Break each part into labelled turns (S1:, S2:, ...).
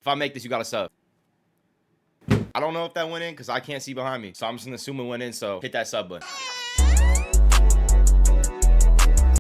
S1: If I make this, you got to sub. I don't know if that went in because I can't see behind me. So I'm just going to assume it went in. So hit that sub button.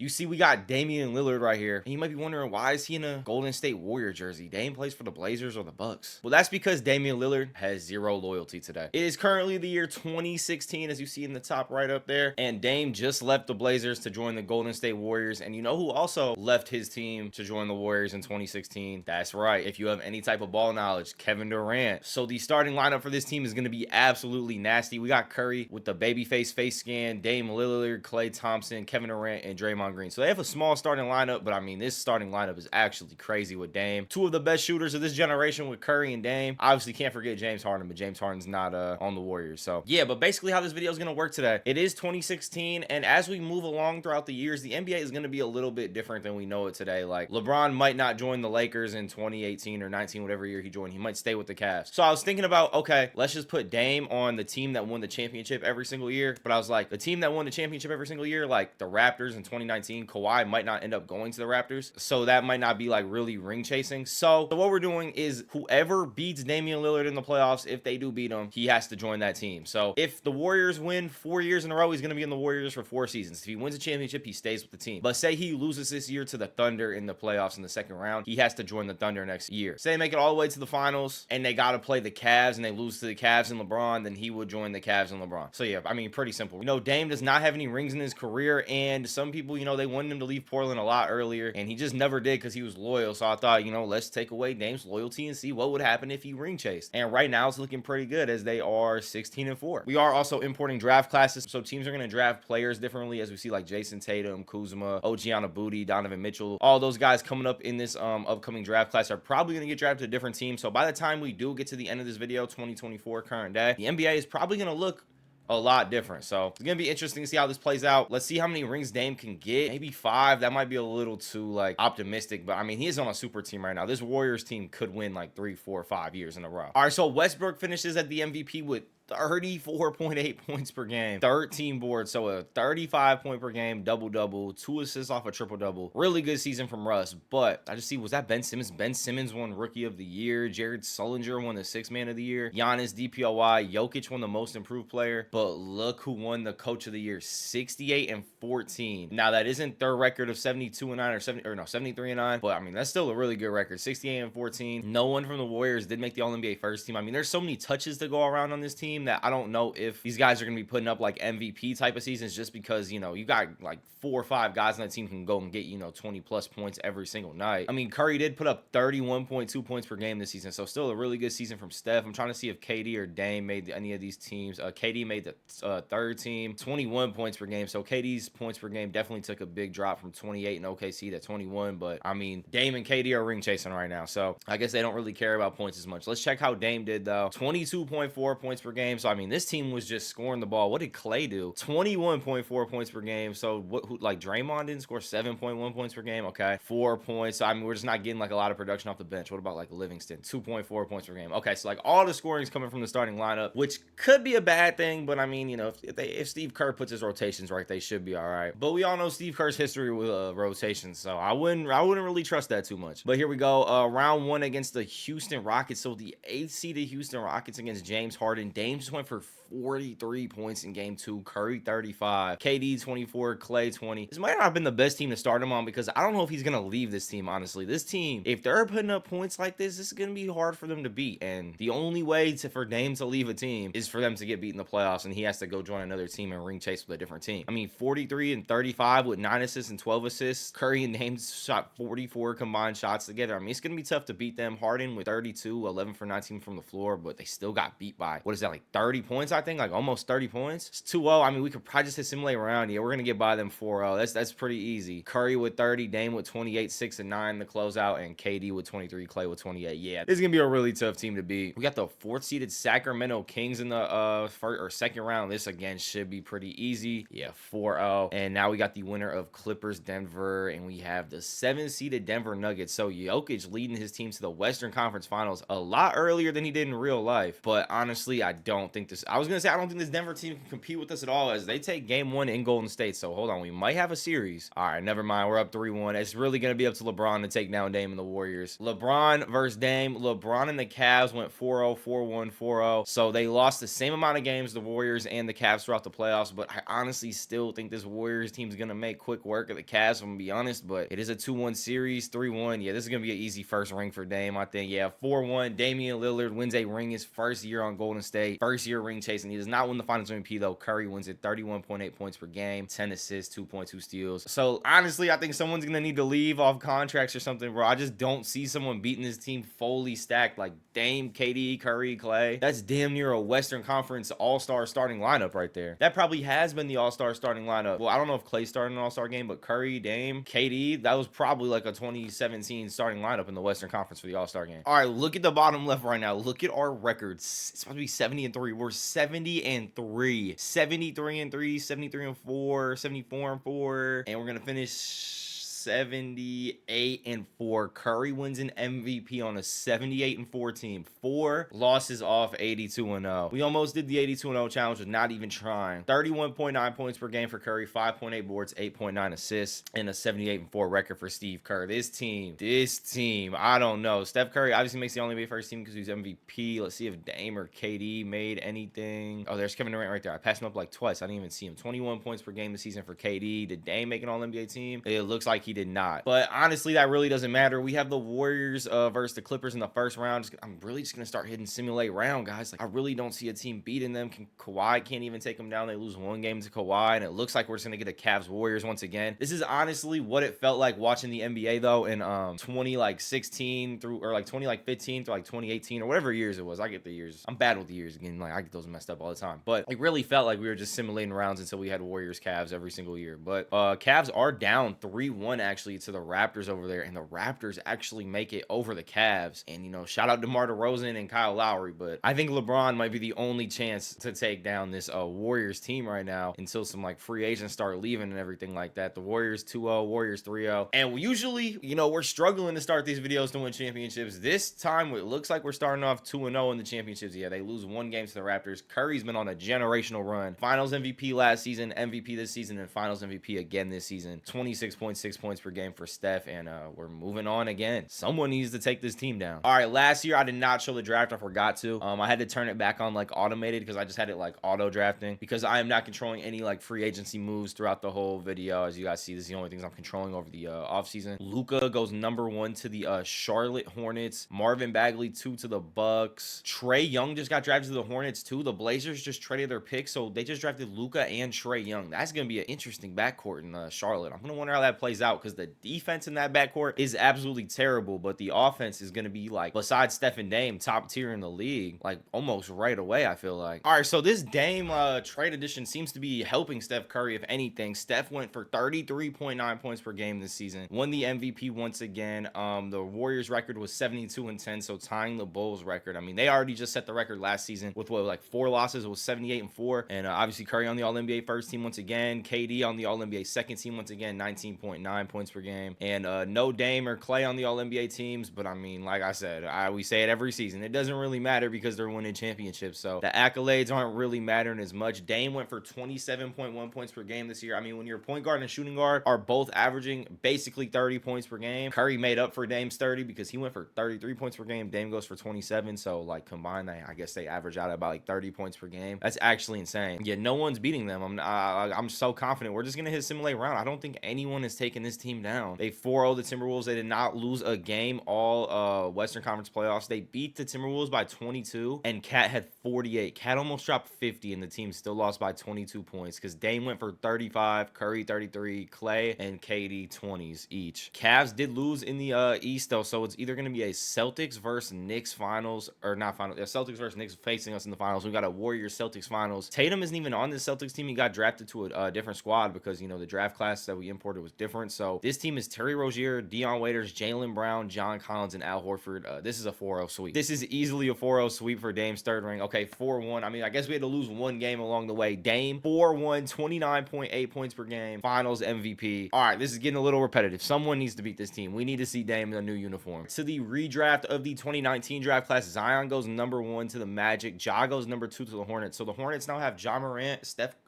S1: You see, we got Damian Lillard right here. And you might be wondering, why is he in a Golden State Warrior jersey? Dame plays for the Blazers or the Bucks? Well, that's because Damian Lillard has zero loyalty today. It is currently the year 2016, as you see in the top right up there. And Dame just left the Blazers to join the Golden State Warriors. And you know who also left his team to join the Warriors in 2016? That's right. If you have any type of ball knowledge, Kevin Durant. So the starting lineup for this team is going to be absolutely nasty. We got Curry with the babyface face scan, Dame Lillard, Klay Thompson, Kevin Durant, and Draymond Green. So they have a small starting lineup, but I mean, this starting lineup is actually crazy with Dame. Two of the best shooters of this generation with Curry and Dame. Obviously can't forget James Harden, but James Harden's not on the Warriors. So yeah, but basically how this video is going to work today, it is 2016, and as we move along throughout the years, the NBA is going to be a little bit different than we know it today. Like LeBron might not join the Lakers in 2018 or 19, whatever year he joined. He might stay with the Cavs. So I was thinking about, okay, let's just put Dame on the team that won the championship every single year. But I was like, the team that won the championship every single year, like the Raptors in 2019, Kawhi might not end up going to the Raptors, so that might not be like really ring chasing. So what we're doing is whoever beats Damian Lillard in the playoffs, if they do beat him, he has to join that team. So if the Warriors win 4 years in a row, he's going to be in the Warriors for 4 seasons. If he wins a championship, he stays with the team. But say he loses this year to the Thunder in the playoffs in the second round, he has to join the Thunder next year. Say they make it all the way to the finals and they got to play the Cavs and they lose to the Cavs and LeBron, then he would join the Cavs and LeBron. So yeah, I mean, pretty simple. You know, Dame does not have any rings in his career, and some people, you know, they wanted him to leave Portland a lot earlier, and he just never did because he was loyal. So I thought, you know, let's take away Dame's loyalty and see what would happen if he ring chased. And right now it's looking pretty good as they are 16-4. We are also importing draft classes, so teams are going to draft players differently, as we see like Jason Tatum, Kuzma, OG Anunoby, Donovan Mitchell. All those guys coming up in this upcoming draft class are probably going to get drafted to a different team. So by the time we do get to the end of this video, 2024 current day, the NBA is probably going to look a lot different. So it's gonna be interesting to see how this plays out. Let's see how many rings Dame can get. Maybe 5. That might be a little too like optimistic, but I mean, he is on a super team right now. This Warriors team could win like 3, 4, 5 years in a row. All right, so Westbrook finishes at the MVP with 34.8 points per game, 13 boards, so a 35 point per game double-double, 2 assists off a triple-double. Really good season from Russ, but I just see, was that Ben Simmons? Ben Simmons won Rookie of the Year. Jared Sullinger won the 6th Man of the Year. Giannis, DPOY, Jokic won the Most Improved Player, but look who won the Coach of the Year, 68-14. Now, that isn't their record of 72-9 or 73-9, but I mean, that's still a really good record, 68-14. No one from the Warriors did make the All-NBA first team. I mean, there's so many touches to go around on this team that I don't know if these guys are going to be putting up like MVP type of seasons, just because, you know, you got like 4 or 5 guys on that team can go and get, you know, 20 plus points every single night. I mean, Curry did put up 31.2 points per game this season, so still a really good season from Steph. I'm trying to see if KD or Dame made any of these teams. KD made the 3rd team, 21 points per game, so KD's points per game definitely took a big drop from 28 in OKC to 21, but I mean, Dame and KD are ring chasing right now, so I guess they don't really care about points as much. Let's check how Dame did though. 22.4 points per game. So I mean, this team was just scoring the ball. What did Klay do? 21.4 points per game. So like Draymond didn't score 7.1 points per game. Okay, 4 points. So, I mean, we're just not getting like a lot of production off the bench. What about like Livingston? 2.4 points per game. Okay, so like all the scoring is coming from the starting lineup, which could be a bad thing, but I mean, you know, if Steve Kerr puts his rotations right, they should be all right. But we all know Steve Kerr's history with rotations, so I wouldn't really trust that too much. But here we go. Round 1 against the Houston Rockets. So the 8th seeded Houston Rockets against James Harden. Dame just went for 43 points in game 2, Curry 35, KD 24, Klay 20. This might not have been the best team to start him on, because I don't know if he's gonna leave this team, honestly. This team, if they're putting up points like this is gonna be hard for them to beat, and the only way for Dame to leave a team is for them to get beat in the playoffs, and he has to go join another team and ring chase with a different team. I mean, 43 and 35 with 9 assists and 12 assists. Curry and Dame shot 44 combined shots together. I mean, it's gonna be tough to beat them. Harden with 32, 11 for 19 from the floor, but they still got beat by, what is that, like 30 points? I think like almost 30 points. It's 2-0. I mean, we could probably just hit simulate around. Yeah, we're gonna get by them 4-0. That's pretty easy. Curry with 30, Dame with 28, 6 and 9 to close out, and KD with 23, Klay with 28. Yeah, this is gonna be a really tough team to beat. We got the 4th seeded Sacramento Kings in the 2nd second round. This again should be pretty easy. Yeah, 4-0. And now we got the winner of Clippers Denver, and we have the 7-seeded Denver Nuggets. So Jokic leading his team to the Western Conference Finals a lot earlier than he did in real life. But honestly, I don't think this, I was gonna say I don't think this Denver team can compete with us at all, as they take game 1 in Golden State. So hold on, we might have a series. All right, never mind, we're up 3-1. It's really gonna be up to LeBron to take down Dame and the Warriors. LeBron versus Dame. LeBron and the Cavs went 4-0, 4-1, 4-0. So they lost the same amount of games, the Warriors and the Cavs, throughout the playoffs. But I honestly still think this Warriors team is gonna make quick work of the Cavs, I'm gonna be honest. But it is a 2-1 series, 3-1. Yeah, this is gonna be an easy first ring for Dame, I think. Yeah, 4-1. Damian Lillard wins a ring his first year on Golden State, first year ring chasing. He does not win the Finals MVP though. Curry wins it, 31.8 points per game, 10 assists, 2.2 steals. So honestly, I think someone's gonna need to leave off contracts or something, bro. I just don't see someone beating this team fully stacked like Dame, KD, Curry, Clay. That's damn near a Western Conference all-star starting lineup right there. That probably has been the all-star starting lineup. Well, I don't know if Clay started an all-star game, but Curry, Dame, KD, that was probably like a 2017 starting lineup in the Western Conference for the all-star game. All right, look at the bottom left right now. Look at our records. It's supposed to be 70-3. We're 70-3. 73-3, 73-4, 74-4, and we're gonna finish 78-4. Curry wins an MVP on a 78-4 team. 4 losses off 82-0. We almost did the 82-0 challenge with not even trying. 31.9 points per game for Curry, 5.8 boards, 8.9 assists, and a 78-4 record for Steve Kerr. This team, I don't know. Steph Curry obviously makes the All-NBA first team because he's MVP. Let's see if Dame or KD made anything. Oh, there's Kevin Durant right there. I passed him up like twice. I didn't even see him. 21 points per game this season for KD. Did Dame make an All-NBA team? It looks like he did not. But honestly, that really doesn't matter. We have the Warriors versus the Clippers in the first round. I'm really just gonna start hitting simulate round, guys. Like, I really don't see a team beating them. Kawhi can't even take them down. They lose one game to Kawhi, and it looks like we're just gonna get a Cavs Warriors once again. This is honestly what it felt like watching the NBA though in 2016 through, or like 2015 through like 2018 or whatever years it was. I get the years. I'm bad with the years again. Like, I get those messed up all the time. But it really felt like we were just simulating rounds until we had Warriors Cavs every single year. But Cavs are down 3-1 actually to the Raptors over there, and the Raptors actually make it over the Cavs. And you know, shout out to DeMar DeRozan and Kyle Lowry, but I think LeBron might be the only chance to take down this Warriors team right now until some like free agents start leaving and everything like that. The Warriors 2-0, Warriors 3-0, and usually, you know, we're struggling to start these videos to win championships. This time it looks like we're starting off 2-0 in the championships. Yeah, they lose one game to the Raptors. Curry's been on a generational run. Finals MVP last season, MVP this season, and Finals MVP again this season. 26.6 points per game for Steph, and we're moving on again. Someone needs to take this team down. All right, last year I did not show the draft. I forgot to. I had to turn it back on like automated because I just had it like auto drafting, because I am not controlling any like free agency moves throughout the whole video. As you guys see, this is the only things I'm controlling over the offseason. Luka goes #1 to the Charlotte Hornets. Marvin Bagley 2 to the Bucks. Trae Young just got drafted to the Hornets too. The Blazers just traded their picks, so they just drafted Luka and Trae Young. That's gonna be an interesting backcourt in Charlotte. I'm gonna wonder how that plays out, because the defense in that backcourt is absolutely terrible, but the offense is going to be like, besides Steph and Dame, top tier in the league, like almost right away, I feel like. All right, so this Dame trade edition seems to be helping Steph Curry, if anything. Steph went for 33.9 points per game this season, won the MVP once again. The Warriors record was 72-10, so tying the Bulls record. I mean, they already just set the record last season with what, like 4 losses. It was 78-4, and obviously Curry on the All-NBA first team once again, KD on the All-NBA second team once again, 19.9 points per game, and no Dame or Clay on the All-NBA teams. But I mean, like I said, we say it every season, it doesn't really matter because they're winning championships, so the accolades aren't really mattering as much. Dame went for 27.1 points per game this year. I mean, when your point guard and shooting guard are both averaging basically 30 points per game, Curry made up for Dame's 30 because he went for 33 points per game. Dame goes for 27, so like combined, I guess they average out about like 30 points per game. That's actually insane. Yeah, no one's beating them. I'm so confident. We're just gonna hit simulate round. I don't think anyone is taking this team down. They 4-0 the Timberwolves. They did not lose a game all Western Conference playoffs. They beat the Timberwolves by 22, and Cat had 48. Cat almost dropped 50, and the team still lost by 22 points because Dame went for 35, Curry 33, Clay and KD 20s each. Cavs did lose in the East though, so it's either going to be a Celtics versus Knicks finals, or not finals, Celtics versus Knicks facing us in the finals. We got a Warriors Celtics finals. Tatum isn't even on the Celtics team. He got drafted to a different squad because, you know, the draft class that we imported was different. So So this team is Terry Rozier, Dion Waiters, Jaylen Brown, John Collins, and Al Horford. This is a 4-0 sweep. This is easily a 4-0 sweep for Dame's third ring. Okay, 4-1. I mean, I guess we had to lose one game along the way. Dame, 4-1, 29.8 points per game, finals MVP. All right, this is getting a little repetitive. Someone needs to beat this team. We need to see Dame in a new uniform. To the redraft of the 2019 draft class, Zion goes number 1 to the Magic. Ja goes number 2 to the Hornets. So the Hornets now have Ja Morant,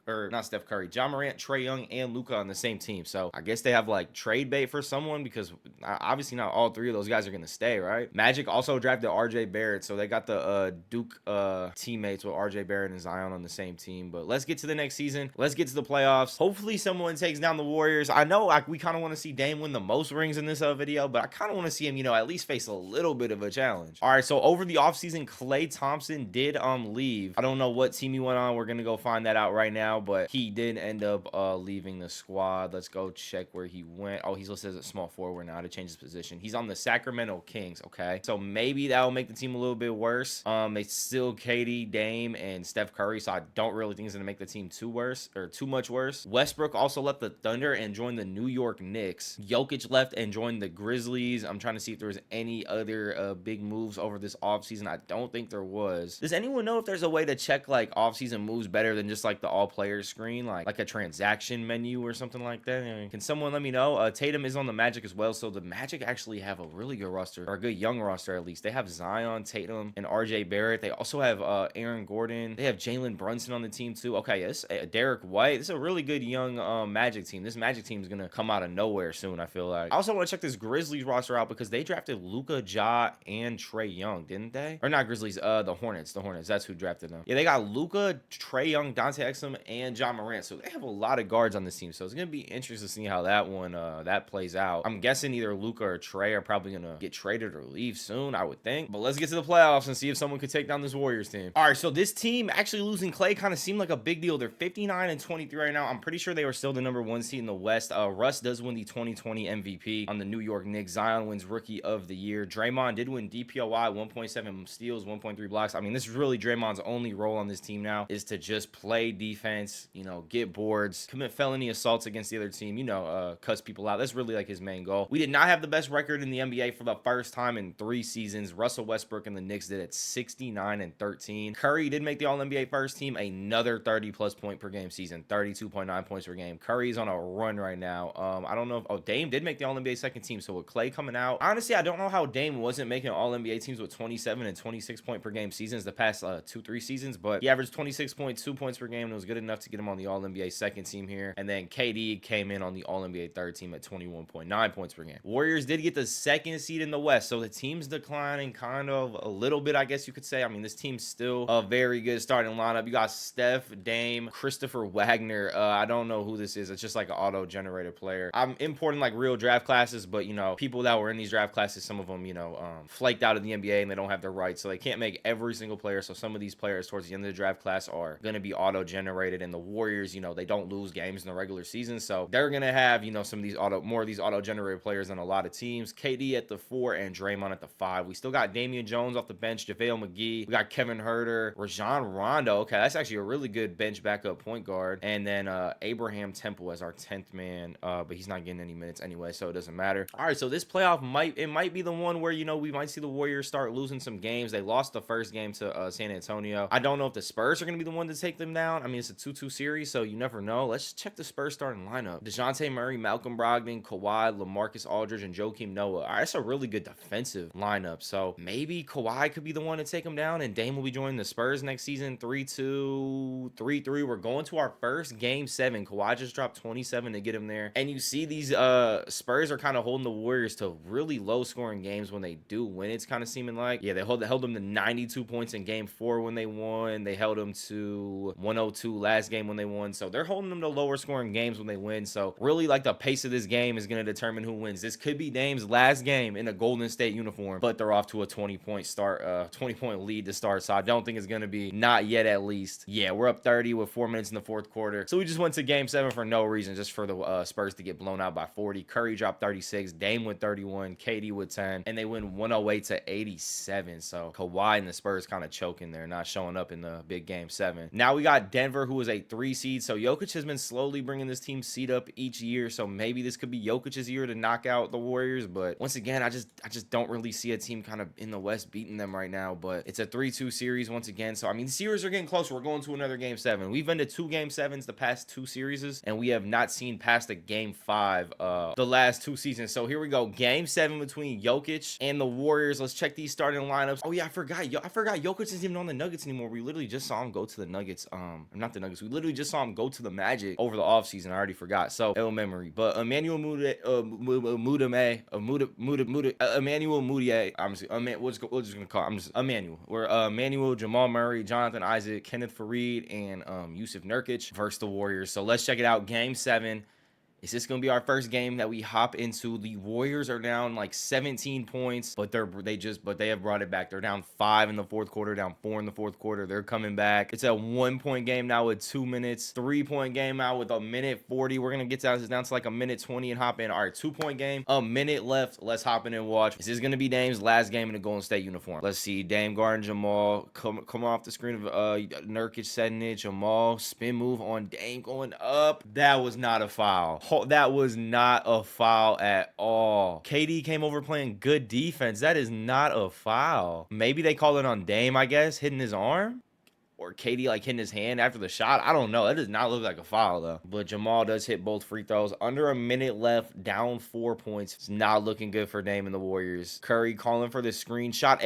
S1: not Steph Curry, Ja Morant, Trae Young, and Luka on the same team. So I guess they have like trade bait for someone because obviously not all three of those guys are going to stay, right? Magic also drafted RJ Barrett. So they got the Duke teammates with RJ Barrett and Zion on the same team. But let's get to the next season. Let's get to the playoffs. Hopefully someone takes down the Warriors. I know we kind of want to see Dame win the most rings in this video, but I kind of want to see him, at least face a little bit of a challenge. All right, so over the offseason, Klay Thompson did leave. I don't know what team he went on. We're going to go find that out right now, but he did end up leaving the squad. Let's go check where he went. Oh, he's listed as a small forward now to change his position. He's on the Sacramento Kings, okay? So maybe that will make the team a little bit worse. It's still KD, Dame, and Steph Curry, so I don't really think it's going to make the team too much worse. Westbrook also left the Thunder and joined the New York Knicks. Jokic left and joined the Grizzlies. I'm trying to see if there was any other big moves over this offseason. I don't think there was. Does anyone know if there's a way to check like offseason moves better than just like the all players screen, like a transaction menu or something like that? Can someone let me know? Tatum is on the Magic as well, so the Magic actually have a really good roster, or a good young roster at least. They have Zion, Tatum, and RJ Barrett. They also have Aaron Gordon. They have Jalen Brunson on the team too. Okay, yes, Derek White. This is a really good young Magic team. This Magic team is gonna come out of nowhere soon, I feel like. I also want to check this Grizzlies roster out because they drafted Luka, Ja, and Trae Young, didn't they? Or not Grizzlies, the Hornets. That's who drafted them. Yeah, they got Luka, Trae Young, Dante Exum, and Ja Morant. So they have a lot of guards on this team. So it's gonna be interesting to see how that one that plays out. I'm guessing either Luka or Trae are probably gonna get traded or leave soon, I would think. But let's get to the playoffs and see if someone could take down this Warriors team. All right, so this team actually losing Klay kind of seemed like a big deal. They're 59-23 right now. I'm pretty sure they were still the #1 seed in the West. Russ does win the 2020 MVP on the New York Knicks. Zion wins Rookie of the Year. Draymond did win DPOY, 1.7 steals, 1.3 blocks. I mean, this is really Draymond's only role on this team now is to just play defense, get boards, commit felony assaults against the other team, cuss people out. That's really like his main goal. We did not have the best record in the NBA for the first time in 3 seasons. Russell Westbrook and the Knicks did at 69-13. Curry did make the All-NBA first team, another 30-plus point per game season, 32.9 points per game. Curry's on a run right now. I don't know if Dame did make the All-NBA second team, so with Klay coming out, honestly, I don't know how Dame wasn't making All-NBA teams with 27 and 26 point per game seasons the past 2-3 seasons, but he averaged 26.2 points per game and it was good enough to get him on the All-NBA second team here. And then KD came in on the All-NBA third team at 21.9 points per game. Warriors did get the second seed in the West, so the team's declining kind of a little bit, I guess you could say. I mean, this team's still a very good starting lineup. You got Steph, Dame, Christopher Wagner. I don't know who this is. It's just like an auto-generated player. I'm importing like real draft classes, but people that were in these draft classes, some of them, flaked out of the NBA and they don't have their rights, so they can't make every single player. So some of these players towards the end of the draft class are going to be auto-generated, and the Warriors, they don't lose games in the regular season, so they're going to have, some of these more of these auto-generated players on a lot of teams. KD at the 4 and Draymond at the 5. We still got Damian Jones off the bench, JaVale McGee. We got Kevin Huerter, Rajon Rondo. Okay, that's actually a really good bench backup point guard. And then Abraham Temple as our 10th man, but he's not getting any minutes anyway, so it doesn't matter. All right, so this playoff might be the one where, we might see the Warriors start losing some games. They lost the first game to San Antonio. I don't know if the Spurs are going to be the one to take them down. I mean, it's a 2-2 series, so you never know. Let's check the Spurs starting lineup. DeJounte Murray, Malcolm Brogdon, Kawhi, LaMarcus Aldridge, and Joakim Noah. All right, that's a really good defensive lineup, so maybe Kawhi could be the one to take them down, and Dame will be joining the Spurs next season. 3-2, 3-3. We're going to our first game 7. Kawhi just dropped 27 to get him there, and you see these Spurs are kind of holding the Warriors to really low scoring games when they do win. It's kind of seeming like, yeah, they held them to 92 points in game 4 when they won. They held them to 102 last game when they won, so they're holding them to lower scoring games when they win. So really, like, the pace of this game is going to determine who wins. This could be Dame's last game in a Golden State uniform, but they're off to a 20-point lead to start, so I don't think it's going to be, not yet at least. Yeah, we're up 30 with 4 minutes in the fourth quarter, so we just went to game 7 for no reason, just for the Spurs to get blown out by 40. Curry dropped 36, Dame with 31, KD with 10, and they win 108-87. So Kawhi and the Spurs kind of choking there, not showing up in the big game 7. Now we got Denver, who is a 3 seed. So Jokic has been slowly bringing this team seed up each year, so maybe maybe this could be Jokic's year to knock out the Warriors. But once again, I just don't really see a team kind of in the West beating them right now. But it's a 3-2 series once again. So I mean, the series are getting closer. We're going to another game 7. We've been to 2 game 7s the past 2 series, and we have not seen past a game 5 the last 2 seasons. So here we go, game 7 between Jokic and the Warriors. Let's check these starting lineups. Oh yeah, I forgot Jokic isn't even on the Nuggets anymore. We literally just saw him go to the Nuggets. Not the Nuggets. We literally just saw him go to the Magic over the offseason. I already forgot. So ill memory. But Emmanuel Mudiay. We're just gonna call him Emmanuel. We're Emmanuel, Jamal Murray, Jonathan Isaac, Kenneth Faried, and Yusuf Nurkic versus the Warriors. So let's check it out. Game 7. Is this going to be our first game that we hop into? The Warriors are down like 17 points, but they have brought it back. They're down 5 in the fourth quarter, down 4 in the fourth quarter. They're coming back. It's a 1-point game now with 2 minutes. 3-point game now with a minute 40. We're going to get down to like a minute 20 and hop in. All right, 2-point game, a minute left. Let's hop in and watch. This is going to be Dame's last game in a Golden State uniform. Let's see. Dame guarding Jamal. Come off the screen of Nurkic setting it. Jamal spin move on Dame going up. That was not a foul. That was not a foul at all. KD came over playing good defense. That is not a foul. Maybe they call it on Dame, I guess, hitting his arm. Or KD like hitting his hand after the shot. I don't know. That does not look like a foul though. But Jamal does hit both free throws. Under a minute left, down 4 points. It's not looking good for Dame and the Warriors. Curry calling for the screenshot.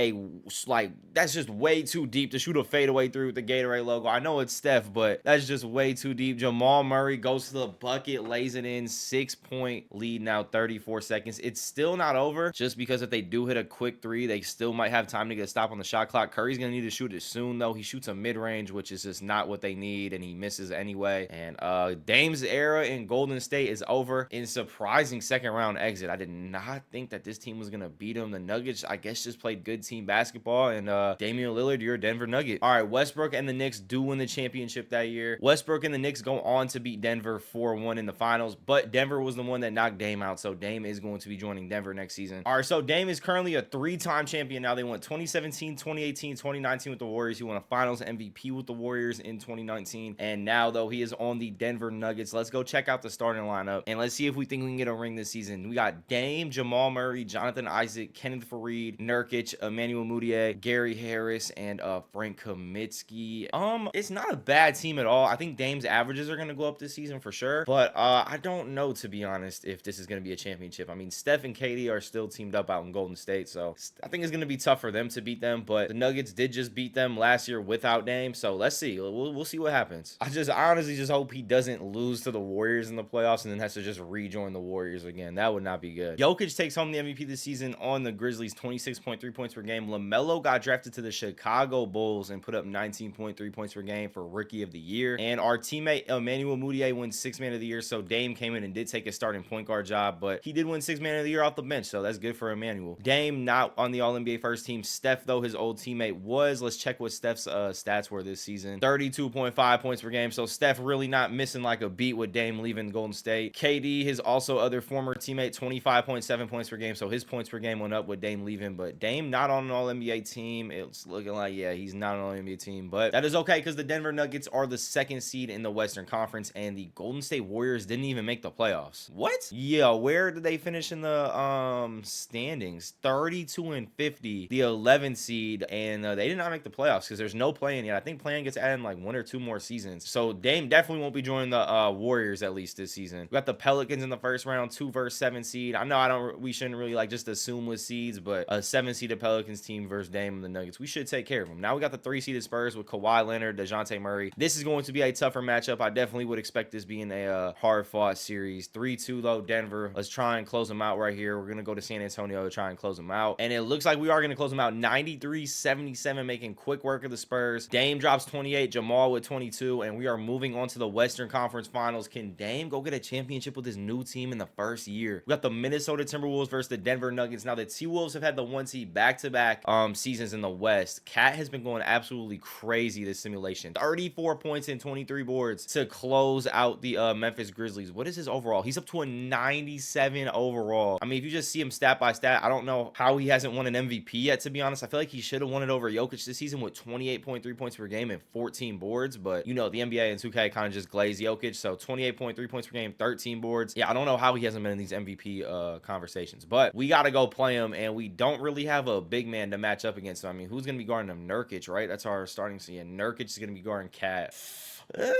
S1: That's just way too deep to shoot a fadeaway through with the Gatorade logo. I know it's Steph, but that's just way too deep. Jamal Murray goes to the bucket, lays it in. 6-point lead now, 34 seconds. It's still not over just because if they do hit a quick 3, they still might have time to get a stop on the shot clock. Curry's going to need to shoot it soon though. He shoots a mid-range, which is just not what they need, and he misses anyway. And Dame's era in Golden State is over in surprising second round exit. I did not think that this team was gonna beat them. The Nuggets, I guess, just played good team basketball, and Damian Lillard, you're a Denver Nugget. All right, Westbrook and the Knicks do win the championship that year. Westbrook and the Knicks go on to beat Denver 4-1 in the finals, but Denver was the one that knocked Dame out, so Dame is going to be joining Denver next season. All right, so Dame is currently a 3-time champion now. They won 2017, 2018, 2019 with the Warriors. He won a finals MVP with the Warriors in 2019, and now though he is on the Denver Nuggets. Let's go check out the starting lineup and let's see if we think we can get a ring this season. We got Dame, Jamal Murray, Jonathan Isaac, Kenneth Faried, Nurkic, Emmanuel Mudiay, Gary Harris, and Frank Kaminsky. It's not a bad team at all. I think Dame's averages are going to go up this season for sure, but I don't know, to be honest, if this is going to be a championship. I mean, Steph and KD are still teamed up out in Golden State, so I think it's going to be tough for them to beat them, but the Nuggets did just beat them last year without Dame, so let's see. We'll see what happens. I honestly just hope he doesn't lose to the Warriors in the playoffs and then has to just rejoin the Warriors again. That would not be good. Jokic takes home the MVP this season on the Grizzlies, 26.3 points per game. LaMelo got drafted to the Chicago Bulls and put up 19.3 points per game for Rookie of the Year. And our teammate Emmanuel Mudiay wins 6th Man of the Year, so Dame came in and did take a starting point guard job, but he did win 6th Man of the Year off the bench, so that's good for Emmanuel. Dame not on the All-NBA first team. Steph, though, his old teammate was. Let's check what Steph's stats were this season. 32.5 points per game, so Steph really not missing like a beat with Dame leaving Golden State. KD, his also other former teammate, 25.7 points per game, so his points per game went up with Dame leaving, but Dame not on an All-NBA team. It's looking like, yeah, he's not on an All-NBA team, but that is okay because the Denver Nuggets are the 2nd seed in the Western Conference, and the Golden State Warriors didn't even make the playoffs. What? Yeah, where did they finish in the standings? 32-50, the 11th seed, and they did not make the playoffs because there's no play-in yet. I think play-in gets added in like 1 or 2 more seasons. So Dame definitely won't be joining the Warriors at least this season. We got the Pelicans in the first round, 2 versus 7 seed. I know we shouldn't really like just assume with seeds, but a 7-seeded Pelicans team versus Dame and the Nuggets, we should take care of them. Now we got the 3-seeded Spurs with Kawhi Leonard, DeJounte Murray. This is going to be a tougher matchup. I definitely would expect this being a hard-fought series. 3-2 though, Denver. Let's try and close them out right here. We're gonna go to San Antonio to try and close them out, and it looks like we are gonna close them out 93-77, making quick work of the Spurs. Dame drops 28, Jamal with 22, and we are moving on to the Western Conference Finals. Can Dame go get a championship with his new team in the first year? We got the Minnesota Timberwolves versus the Denver Nuggets. Now the T-Wolves have had the 1 seed back-to-back seasons in the West. Cat has been going absolutely crazy this simulation. 34 points and 23 boards to close out the Memphis Grizzlies. What is his overall? He's up to a 97 overall. I mean, if you just see him stat by stat, I don't know how he hasn't won an MVP yet, to be honest. I feel like he should have won it over Jokic this season with 28.3 points per game and 14 boards, but you know, the NBA and 2K kind of just glaze Jokic. So 28.3 points per game, 13 boards. Yeah, I don't know how he hasn't been in these MVP conversations, but we got to go play him, and we don't really have a big man to match up against. So, I mean, who's going to be guarding him? Nurkic, right? That's our starting scene. And Nurkic is going to be guarding Cat.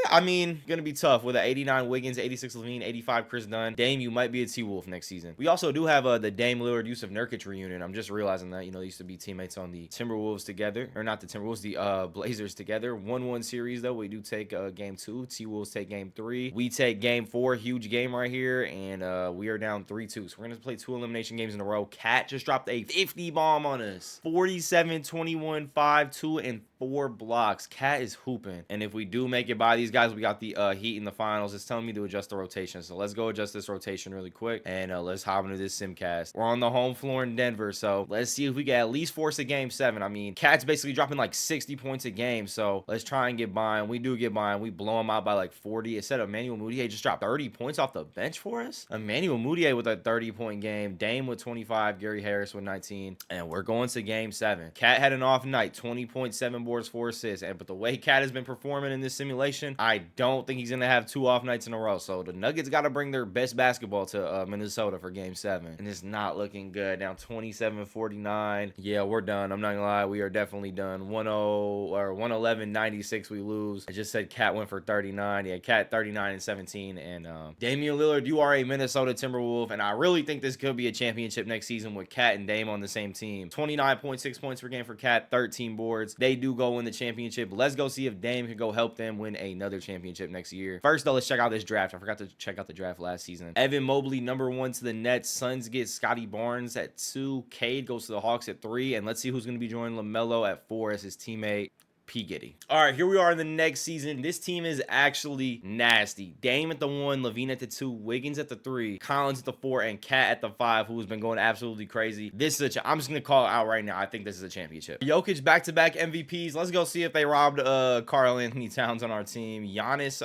S1: I mean, gonna be tough with an 89 Wiggins, 86 Levine, 85 Chris Dunn. Dame, you might be a T-Wolf next season. We also do have the Dame Lillard Yusuf Nurkic reunion. I'm just realizing that, you know, they used to be teammates on the Timberwolves together, or not the Timberwolves, the Blazers together. 1-1 series though. We do take game 2. T-Wolves take game 3. We take game 4. Huge game right here, and we are down 3-2. So we're gonna play 2 elimination games in a row. Cat just dropped a 50 bomb on us. 47, 21, 5, 2, and 4 blocks. Cat is hooping. And if we do make it by these guys, we got the Heat in the finals. It's telling me to adjust the rotation. So let's go adjust this rotation really quick. And let's hop into this simcast. We're on the home floor in Denver. So let's see if we can at least force a game 7. I mean, Cat's basically dropping like 60 points a game. So let's try and get by. And we do get by. And we blow him out by like 40. Instead of Emmanuel Mudiay just dropped 30 points off the bench for us. Emmanuel Mudiay with a 30-point game. Dame with 25. Gary Harris with 19. And we're going to game 7. Cat had an off night. 20.7 boards, 4 assists. But the way Cat has been performing in this simulation, I don't think he's going to have 2 off nights in a row. So the Nuggets got to bring their best basketball to Minnesota for game 7. And it's not looking good. Down 27-49. Yeah, we're done. I'm not going to lie. We are definitely done. 1-0 or 111-96 we lose. I just said Cat went for 39. Yeah, Cat 39 and 17. And Damian Lillard, you are a Minnesota Timberwolf. And I really think this could be a championship next season with Cat and Dame on the same team. 29.6 points per game for Cat, 13 boards. They do go win the championship. Let's go see if Dame can go help them win another championship next year. First, though, let's check out this draft. I forgot to check out the draft last season. Evan Mobley, number 1 to the Nets. Suns get Scotty Barnes at 2. Cade goes to the Hawks at 3. And let's see who's going to be joining LaMelo at 4 as his teammate, P. Giddy. All right, here we are in the next season. This team is actually nasty. Dame at the 1, Levine at the 2, Wiggins at the 3, Collins at the 4, and Cat at the 5, who's been going absolutely crazy. This is I'm just gonna call it out right now. I think this is a championship. Jokic back-to-back MVPs. Let's go see if they robbed Karl Anthony Towns on our team. Giannis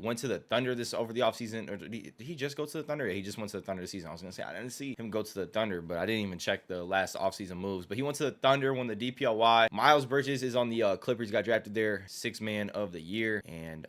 S1: went to the Thunder this over the offseason. Or did he just go to the Thunder? Yeah, he just went to the Thunder this season. I was gonna say I didn't see him go to the Thunder, but I didn't even check the last offseason moves. But he went to the Thunder, won the DPOY. Miles Bridges is on the Clippers. Got drafted there, 6th man of the year. And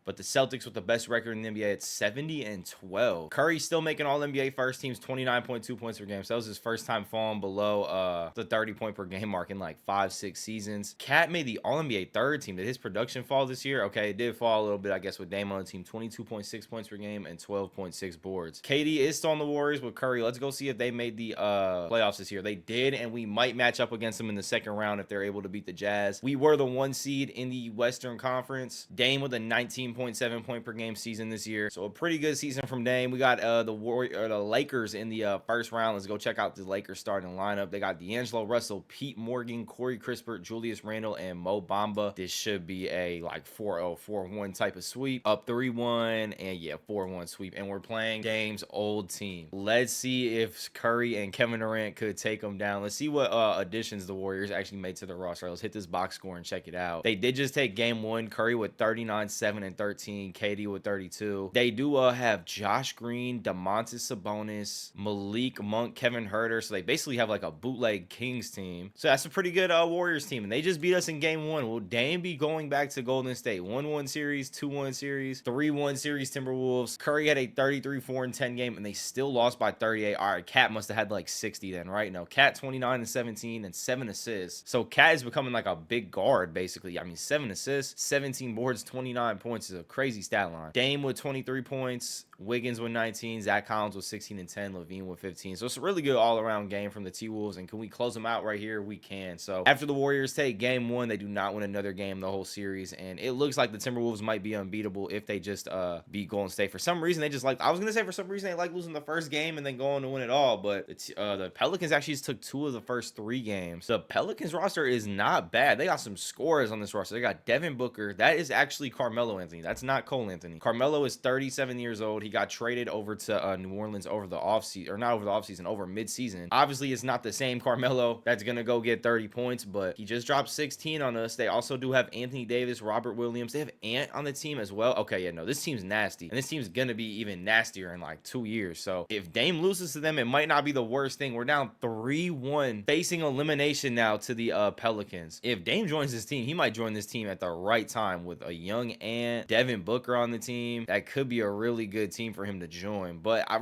S1: but the Celtics with the best record in the NBA at 70-12. Curry still making all NBA first teams, 29.2 points per game. So that was his first time falling below the 30-point per game mark in like 5-6 seasons. Cat made the all NBA 3rd team. Did his production fall this year? Okay, it did fall a little bit, I guess, with Dame on the team. 22.6 points per game and 12.6 boards. KD is still on the Warriors with Curry. Let's go see if they made the playoffs this year. They did, and we might match up against them in the 2nd round if they're able to beat the Jazz. We were the 1 seed in the Western Conference. Dame with a 19.7 point per game season this year. So a pretty good season from Dame. We got the Lakers in the 1st round. Let's go check out the Lakers starting lineup. They got D'Angelo Russell, Pete Morgan, Corey Crispert, Julius Randle, and Mo Bamba. This should be a like 4-0, 4-1 type of sweep. Up 3-1, and yeah, 4-1 sweep. And we're playing Dame's old team. Let's see if Curry and Kevin Durant could take them down. Let's see what additions the Warriors actually made to the roster. Let's hit this box score and check it out. They did just take game 1. Curry with 39, 7, and 13. KD with 32. They do have Josh Green, Domantas Sabonis, Malik Monk, Kevin Huerter. So they basically have like a bootleg Kings team. So that's a pretty good Warriors team. And they just beat us in game 1. Will Dame be going back to Golden State? 1-1 series, 2-1 series, 3-1 series Timberwolves. Curry had a 33, 4, and 10 game, and they still lost by 38. All right, Cat must have had like 60 then, right? No, Cat 29 and 17 and 7 assists. So Cat is becoming like a big guard, basically. I mean, 7 assists, 17 boards, 29 points is a crazy stat line. Dame with 23 points, Wiggins with 19, Zach Collins with 16 and 10, Levine with 15. So it's a really good all-around game from the T-Wolves, and can we close them out right here? We can. So after the Warriors take game 1, they do not win another game the whole series, and it looks like the Timberwolves might be unbeatable if they just beat Golden State. For some reason, they just like, I was going to say for some reason they like losing the first game and then going to win it all, but the Pelicans actually just took 2 of the first 3 games. The Pelicans roster is not bad. They got some scorers on this roster. They got Devin Booker. That is actually Carmelo Anthony. That's not Cole Anthony. Carmelo is 37 years old. He got traded over to New Orleans over the offseason, or not over the offseason, over midseason. Obviously, it's not the same Carmelo that's going to go get 30 points, but he just dropped 16 on us. They also do have Anthony Davis, Robert Williams. They have Ant on the team as well. Okay, yeah, no, this team's nasty. And this team's going to be even nastier in like 2 years. So if Dame loses to them, it might not be the worst thing. We're down 3-1, facing elimination now to the Pelicans. If Dame joins his team. He might join this team at the right time with a young Ant, Devin Booker on the team. That could be a really good team for him to join. But I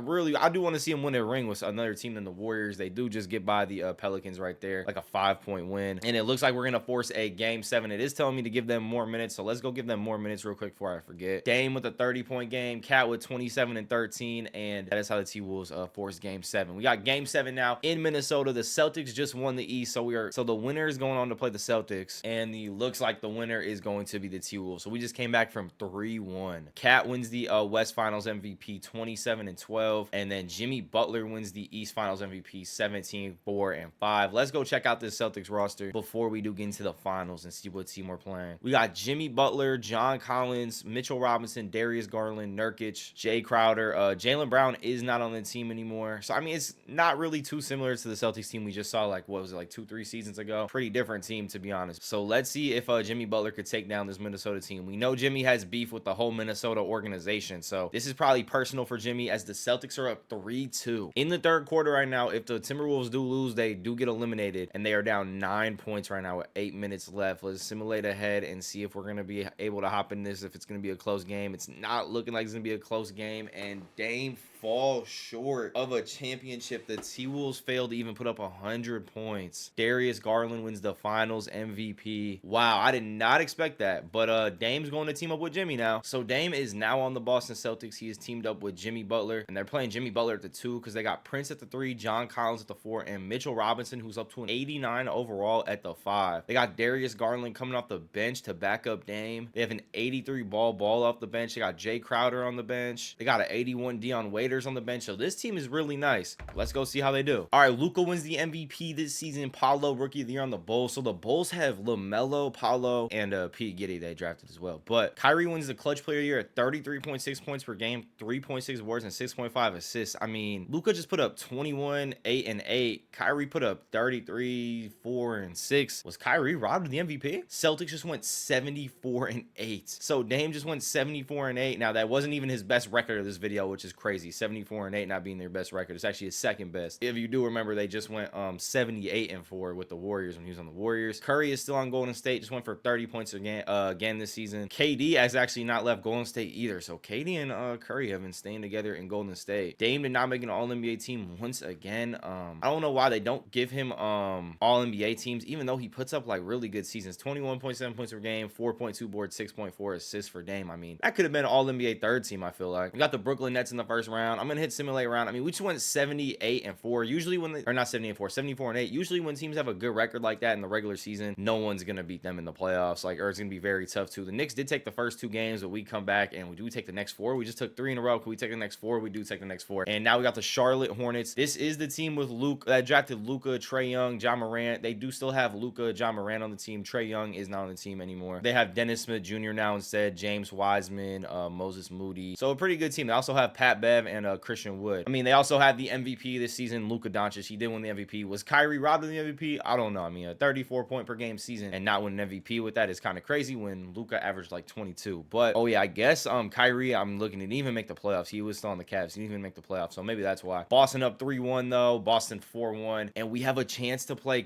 S1: do want to see him win a ring with another team than the Warriors. They do just get by the Pelicans right there, like a 5-point win. And it looks like we're gonna force a game 7. It is telling me to give them more minutes, so let's go give them more minutes real quick before I forget. Dame with a 30-point game, Cat with 27 and 13, and that is how the T-Wolves force game 7. We got game 7 now in Minnesota. The Celtics just won the East, so the winner is going on to play the Celtics, and looks like the winner is going to be the T-Wolves. So we just came back from 3-1. Cat wins the West Finals MVP 27 and 12, and then Jimmy Butler wins the East Finals MVP 17, 4 and 5. Let's go check out this Celtics roster before we do get into the finals and see what team we're playing. We got Jimmy Butler, John Collins, Mitchell Robinson, Darius Garland, Nurkic, Jay Crowder. Jaylen Brown is not on the team anymore. So, I mean, it's not really too similar to the Celtics team we just saw, like, what was it, like 2-3 seasons ago? Pretty different team, to be honest. So, let's see if Jimmy Butler could take down this Minnesota team. We know Jimmy has beef with the whole Minnesota organization, so this is probably personal for Jimmy, as the Celtics are up 3-2. In the third quarter right now, if the Timberwolves do lose, they do get eliminated, and they are down 9 points right now with 8 minutes left. Let's simulate ahead and see if we're going to be able to hop in this, if it's going to be a close game. It's not looking like it's going to be a close game, and Dame falls short of a championship. The T-Wolves failed to even put up 100 points. Darius Garland wins the finals MVP. Wow, I did not expect that, but Dame's going to team up with Jimmy now. So Dame is now on the Boston Celtics. He is teamed up with Jimmy Butler, and they're playing Jimmy Butler at the 2 because they got Prince at the 3, John Collins at the 4, and Mitchell Robinson, who's up to an 89 overall, at the 5. They got Darius Garland coming off the bench to back up Dame. They have an 83 ball off the bench. They got Jay Crowder on the bench. They got an 81 Dion Waiters on the bench. So this team is really nice. Let's go see how they do. All right, Luka wins the MVP this season. Paolo, Rookie of the Year on the Bulls. So the Bulls have LaMelo, Paolo, and P. Giddy they drafted as well. But Kyrie wins the Clutch Player of the Year at 33.6 points per game, 3.6 boards, and 6.5 assists. I mean, Luka just put up 21, 8, and 8. Kyrie put up 33, 4, and 6. Was Kyrie robbed of the MVP? Celtics just went 74 and 8. So Dame just went 74 and 8. Now that wasn't even his best record of this video, which is crazy. 74 and 8 not being their best record. It's actually his second best. If you do remember, they just went 78 and 4 with the Warriors when he was on the Warriors. Curry is still on Golden State. Just went for 30 points again this season. KD has actually not left Golden State either. So KD and Curry have been staying together in Golden State. Dame did not make an All-NBA team once again. I don't know why they don't give him All-NBA teams, even though he puts up like really good seasons. 21.7 points per game, 4.2 boards, 6.4 assists for Dame. I mean, that could have been an All-NBA third team, I feel like. We got the Brooklyn Nets in the first round. I'm gonna hit simulate round. I mean, we just went 78 and 4. Usually when they, or not 70 and 4, 74 and 8. Usually when teams have a good record like that in the regular season, no one's gonna beat them in the playoffs. Like, or it's gonna be very tough too. The Knicks did take the first 2 games, but we come back and we do take the next 4. We just took 3 in a row. Can we take the next 4? We do take the next 4. And now we got the Charlotte Hornets. This is the team with Luke that drafted Luka, Trae Young, Ja Morant. They do still have Luka, Ja Morant on the team. Trae Young is not on the team anymore. They have Dennis Smith Jr. now instead, James Wiseman, Moses Moody. So a pretty good team. They also have Pat Bev and Christian Wood. I mean, they also have the MVP this season, Luka Doncic. He did win the MVP. Was Kyrie robbed of the MVP? I don't know. I mean, a 34 point per game season and not win an MVP with that is kind of crazy when Luka averaged like 22. But oh yeah, I guess Kyrie, I'm looking, he didn't even make the playoffs. He was still on the Cavs. He didn't even make the playoffs. So maybe that's why. Boston up 3-1 though. Boston 4-1. And we have a chance to play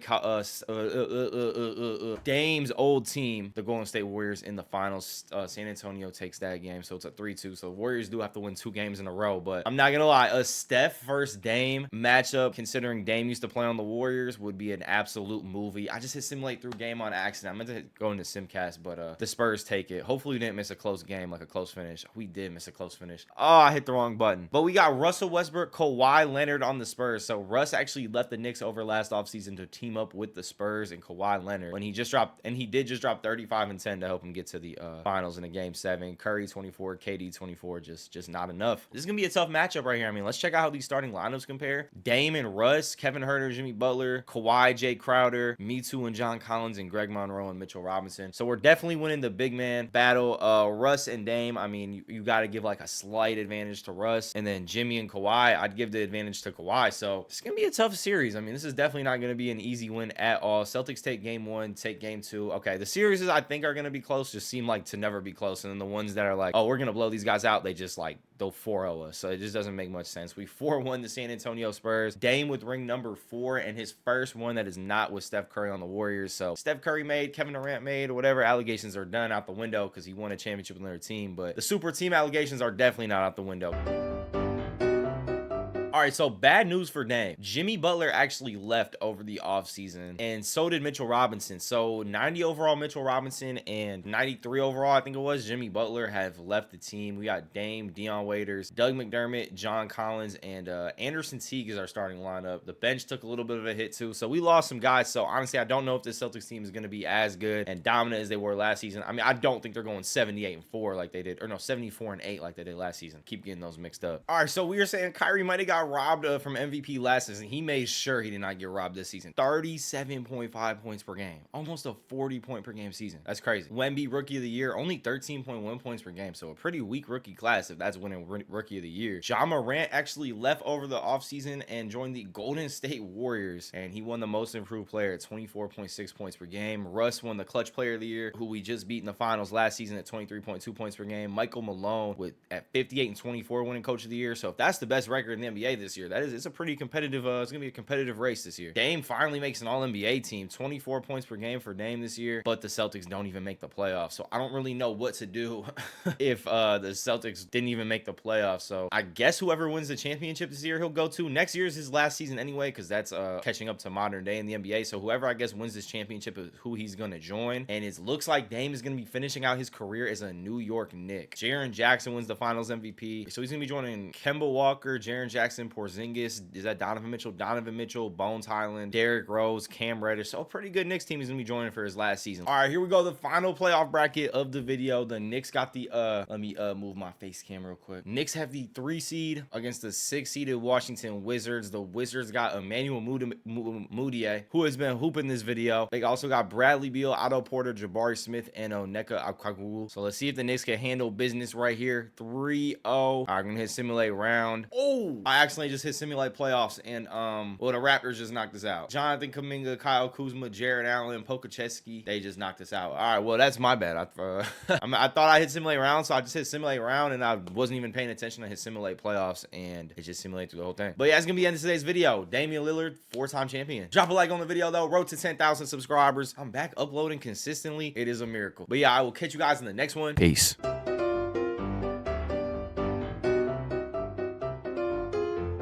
S1: Dame's old team, the Golden State Warriors, in the finals. San Antonio takes that game. So it's a 3-2. So Warriors do have to win 2 games in a row. But I'm not gonna lie, a Steph versus Dame matchup, considering Dame used to play on the Warriors, would be an absolute movie. I just hit simulate through game on accident. I meant to go into Simcast, but the Spurs take it. Hopefully we didn't miss a close game, like a close finish. We did miss a close finish. Oh, I hit the wrong button. But we got Russell Westbrook, Kawhi Leonard on the Spurs. So Russ actually left the Knicks over last offseason to team up with the Spurs and Kawhi Leonard when he just dropped, and he did just drop 35 and 10 to help him get to the finals in a game 7. Curry 24, KD 24, just not enough. This is gonna be a tough matchup right here. I mean, let's check out how these starting lineups compare. Dame and Russ, Kevin Huerter, Jimmy Butler, Kawhi, Jay Crowder, Me Too and John Collins, and Greg Monroe and Mitchell Robinson. So we're definitely winning the big man battle. Russ and Dame, I mean, you got to give like a slight advantage to Russ, and then Jimmy and Kawhi, I'd give the advantage to Kawhi. So it's gonna be a tough series. I mean, this is definitely not gonna be an easy win at all. Celtics take game 1, take game 2. Okay, the series I think are gonna be close just seem like to never be close, and then the ones that are like, oh, we're gonna blow these guys out, they just like they'll 4-0 us. So it just doesn't make much sense. We 4-1 the San Antonio Spurs. Dame with ring number 4 and his first one that is not with Steph Curry on the Warriors. So Steph Curry made, Kevin Durant made, or whatever allegations are done out the window because he won a championship with another team. But the super team allegations are definitely not out the window. All right, so bad news for Dame. Jimmy Butler actually left over the offseason, and so did Mitchell Robinson. So 90 overall Mitchell Robinson and 93 overall, I think it was, Jimmy Butler have left the team. We got Dame, Dion Waiters, Doug McDermott, John Collins, and Anderson Teague is our starting lineup. The bench took a little bit of a hit too, so we lost some guys. So honestly, I don't know if this Celtics team is going to be as good and dominant as they were last season. I mean, I don't think they're going 78-4 like they did, or no, 74-8 like they did last season. Keep getting those mixed up. All right, so we were saying Kyrie might have got robbed from MVP last season. He made sure he did not get robbed this season. 37.5 points per game. Almost a 40-point per game season. That's crazy. Wemby, Rookie of the Year, only 13.1 points per game. So a pretty weak rookie class if that's winning Rookie of the Year. Ja Morant actually left over the offseason and joined the Golden State Warriors, and he won the Most Improved Player at 24.6 points per game. Russ won the Clutch Player of the Year, who we just beat in the finals last season at 23.2 points per game. Michael Malone at 58 and 24 winning Coach of the Year. So if that's the best record in the NBA this year, it's a pretty competitive, it's gonna be a competitive race this year. Dame finally makes an All-NBA team, 24 points per game for Dame this year, but the Celtics don't even make the playoffs. So I don't really know what to do if the Celtics didn't even make the playoffs. So I guess whoever wins the championship this year, he'll go to. Next year is his last season anyway, because that's catching up to modern day in the NBA. So whoever I guess wins this championship is who he's gonna join. And it looks like Dame is gonna be finishing out his career as a New York Knick. Jaren Jackson wins the Finals MVP, so he's gonna be joining Kemba Walker, Jaren Jackson, Porzingis. Is that Donovan Mitchell, Bones Highland, Derrick Rose, Cam Reddish. So a pretty good Knicks team he's gonna be joining for his last season. All right, here we go. The final playoff bracket of the video. The Knicks got the let me move my face cam real quick. Knicks have the 3 seed against the 6 seeded Washington Wizards. The Wizards got Emmanuel Mudiay, who has been hooping this video. They also got Bradley Beal, Otto Porter, Jabari Smith, and Onyeka Okongwu. So let's see if the Knicks can handle business right here. 3-0. All right, I'm gonna hit simulate round. Oh, I accidentally just hit simulate playoffs, and well, the Raptors just knocked us out. Jonathan Kuminga, Kyle Kuzma, Jared Allen, Pokacheski, they just knocked us out. All right, well, that's my bad. I thought I hit simulate round, so I just hit simulate round, and I wasn't even paying attention. I hit simulate playoffs, and it just simulated through the whole thing. But yeah, it's gonna be the end of today's video. Damian Lillard, 4-time champion. Drop a like on the video though. Road to 10,000 subscribers. I'm back uploading consistently. It is a miracle. But yeah, I will catch you guys in the next one. Peace.